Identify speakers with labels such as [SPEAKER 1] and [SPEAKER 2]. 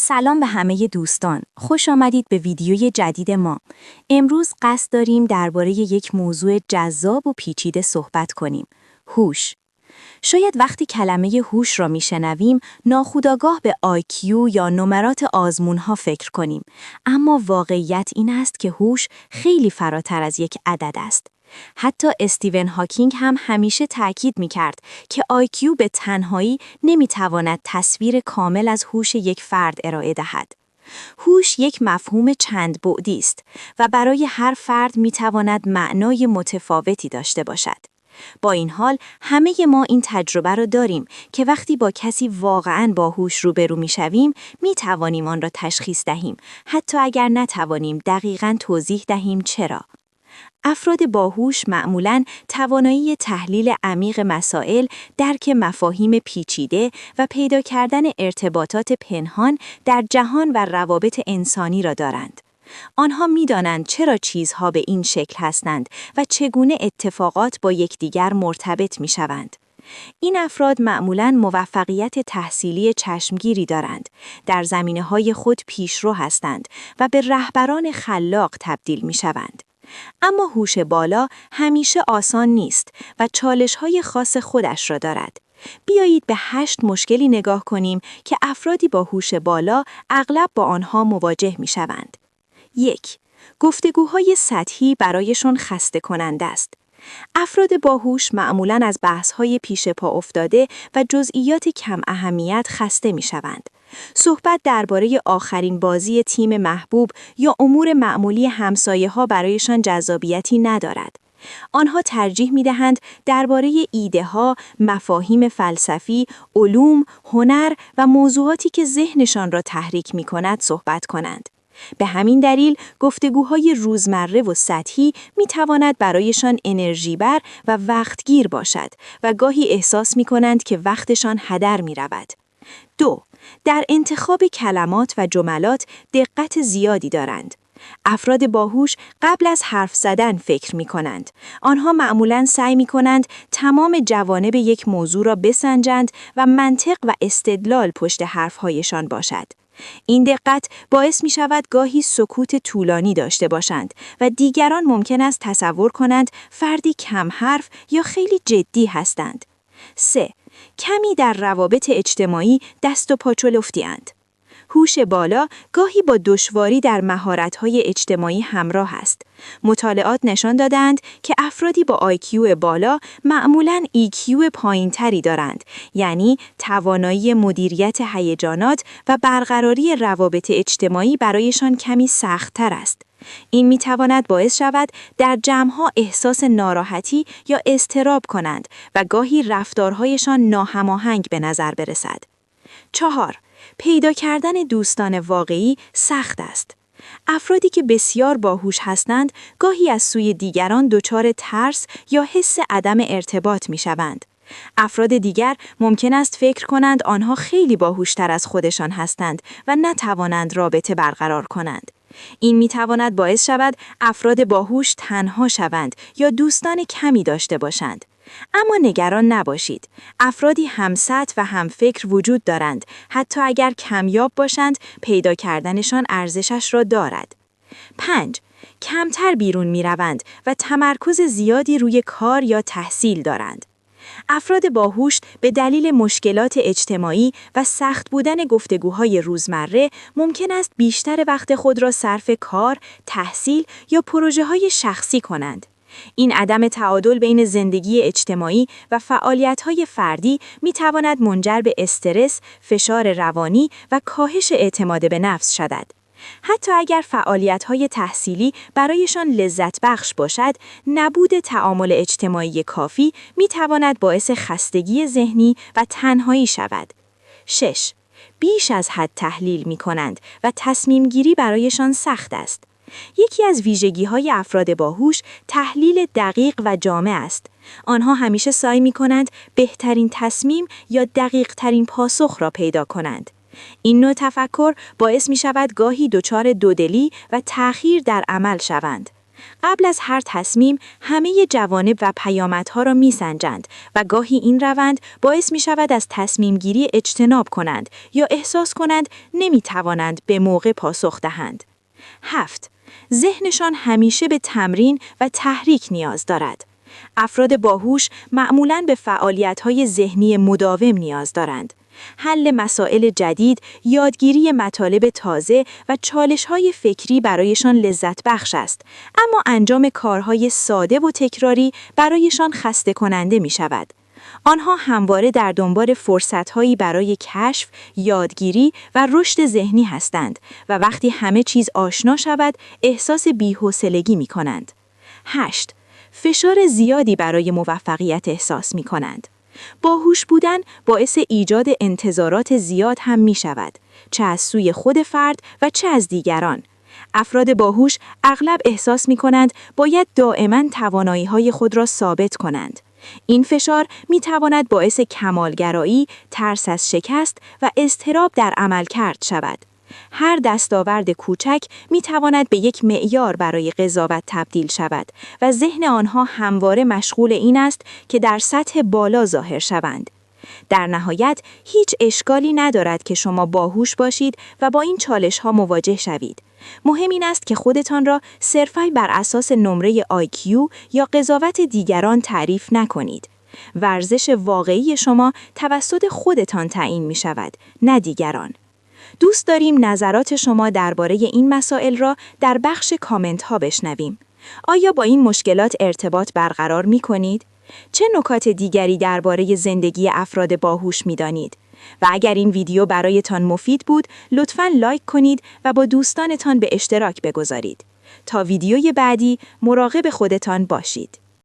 [SPEAKER 1] سلام به همه دوستان. خوش آمدید به ویدیوی جدید ما. امروز قصد داریم درباره یک موضوع جذاب و پیچیده صحبت کنیم. هوش. شاید وقتی کلمه هوش را میشنویم ناخودآگاه به IQ یا نمرات آزمون‌ها فکر کنیم، اما واقعیت این است که هوش خیلی فراتر از یک عدد است. حتی استیون هاکینگ هم همیشه تأکید می‌کرد که IQ به تنهایی نمی‌تواند تصویر کامل از هوش یک فرد ارائه دهد. هوش یک مفهوم چند بعدی است و برای هر فرد می‌تواند معنای متفاوتی داشته باشد. با این حال همه ما این تجربه را داریم که وقتی با کسی واقعاً باهوش روبرو می‌شویم می‌توانیم آن را تشخیص دهیم، حتی اگر نتوانیم دقیقاً توضیح دهیم چرا. افراد باهوش معمولاً توانایی تحلیل عمیق مسائل، درک مفاهیم پیچیده و پیدا کردن ارتباطات پنهان در جهان و روابط انسانی را دارند. آنها می‌دانند چرا چیزها به این شکل هستند و چگونه اتفاقات با یکدیگر مرتبط می‌شوند. این افراد معمولاً موفقیت تحصیلی چشمگیری دارند، در زمینه‌های خود پیشرو هستند و به رهبران خلاق تبدیل می‌شوند. اما هوش بالا همیشه آسان نیست و چالش‌های خاص خودش را دارد. بیایید به 8 مشکلی نگاه کنیم که افرادی با هوش بالا اغلب با آنها مواجه می‌شوند. 1. گفتگوهای سطحی برایشان خسته کننده است. افراد باهوش معمولاً از بحث‌های پیش پا افتاده و جزئیات کم اهمیت خسته می‌شوند. صحبت درباره آخرین بازی تیم محبوب یا امور معمولی همسایه‌ها برایشان جذابیتی ندارد. آنها ترجیح می‌دهند درباره ایده‌ها، مفاهیم فلسفی، علوم، هنر و موضوعاتی که ذهنشان را تحریک می‌کند صحبت کنند. به همین دلیل گفتگوهای روزمره و سطحی می‌تواند برایشان انرژی‌بر و وقتگیر باشد و گاهی احساس می‌کنند که وقتشان هدر می‌رود. 2. در انتخاب کلمات و جملات دقت زیادی دارند. افراد باهوش قبل از حرف زدن فکر می کنند. آنها معمولاً سعی می کنند تمام جوانب یک موضوع را بسنجند و منطق و استدلال پشت حرفهایشان باشد. این دقت باعث می شود گاهی سکوت طولانی داشته باشند و دیگران ممکن است تصور کنند فردی کم حرف یا خیلی جدی هستند. 3. کمی در روابط اجتماعی دست و پا چلفتی‌اند. هوش بالا گاهی با دشواری در مهارت‌های اجتماعی همراه است. مطالعات نشان دادند که افرادی با IQ بالا معمولاً EQ پایین‌تری دارند، یعنی توانایی مدیریت هیجانات و برقراری روابط اجتماعی برایشان کمی سخت‌تر است. این می‌تواند باعث شود در جمع‌ها احساس ناراحتی یا اضطراب کنند و گاهی رفتارهایشان ناهماهنگ به نظر برسد. 4. پیدا کردن دوستان واقعی سخت است. افرادی که بسیار باهوش هستند، گاهی از سوی دیگران دچار ترس یا حس عدم ارتباط می‌شوند. افراد دیگر ممکن است فکر کنند آنها خیلی باهوشتر از خودشان هستند و نتوانند رابطه برقرار کنند. این می‌تواند باعث شود افراد باهوش تنها شوند یا دوستان کمی داشته باشند. اما نگران نباشید. افرادی همسطح و همفکر وجود دارند. حتی اگر کمیاب باشند، پیدا کردنشان ارزشش را دارد. 5. کمتر بیرون می‌روند و تمرکز زیادی روی کار یا تحصیل دارند. افراد باهوش به دلیل مشکلات اجتماعی و سخت بودن گفتگوهای روزمره ممکن است بیشتر وقت خود را صرف کار، تحصیل یا پروژه‌های شخصی کنند. این عدم تعادل بین زندگی اجتماعی و فعالیت‌های فردی می‌تواند منجر به استرس، فشار روانی و کاهش اعتماد به نفس شود. حتی اگر فعالیت‌های تحصیلی برایشان لذت بخش باشد، نبود تعامل اجتماعی کافی می‌تواند باعث خستگی ذهنی و تنهایی شود. 6. بیش از حد تحلیل می‌کنند و تصمیم‌گیری برایشان سخت است. یکی از ویژگی‌های افراد باهوش تحلیل دقیق و جامع است. آنها همیشه سعی می‌کنند بهترین تصمیم یا دقیق‌ترین پاسخ را پیدا کنند. این نوع تفکر باعث می‌شود گاهی دچار دودلی و تأخیر در عمل شوند. قبل از هر تصمیم همه جوانب و پیامدها را میسنجند و گاهی این روند باعث می شود از تصمیم گیری اجتناب کنند یا احساس کنند نمی توانند به موقع پاسخ دهند. 7. ذهنشان همیشه به تمرین و تحریک نیاز دارد. افراد باهوش معمولاً به فعالیت‌های ذهنی مداوم نیاز دارند. حل مسائل جدید، یادگیری مطالب تازه و چالش‌های فکری برایشان لذت بخش است، اما انجام کارهای ساده و تکراری برایشان خسته کننده می‌شود. آنها همواره در دنبال فرصت‌هایی برای کشف، یادگیری و رشد ذهنی هستند و وقتی همه چیز آشنا شود، احساس بی‌حوصلگی می‌کنند. 8. فشار زیادی برای موفقیت احساس می‌کنند. باهوش بودن باعث ایجاد انتظارات زیاد هم می شود، چه از سوی خود فرد و چه از دیگران. افراد باهوش اغلب احساس می کنند باید دائما توانایی‌های خود را ثابت کنند. این فشار می تواند باعث کمالگرایی، ترس از شکست و اضطراب در عملکرد شود. هر دستاورد کوچک می تواند به یک معیار برای قضاوت تبدیل شود و ذهن آنها همواره مشغول این است که در سطح بالا ظاهر شوند. در نهایت هیچ اشکالی ندارد که شما باهوش باشید و با این چالش‌ها مواجه شوید. مهم این است که خودتان را صرفاً بر اساس نمره IQ یا قضاوت دیگران تعریف نکنید. ورزش واقعی شما توسط خودتان تعیین می شود، نه دیگران. دوست داریم نظرات شما درباره این مسائل را در بخش کامنت ها بشنویم. آیا با این مشکلات ارتباط برقرار می کنید؟ چه نکات دیگری درباره زندگی افراد باهوش می دانید؟ و اگر این ویدیو برایتان مفید بود، لطفاً لایک کنید و با دوستانتان به اشتراک بگذارید. تا ویدیوی بعدی مراقب خودتان باشید.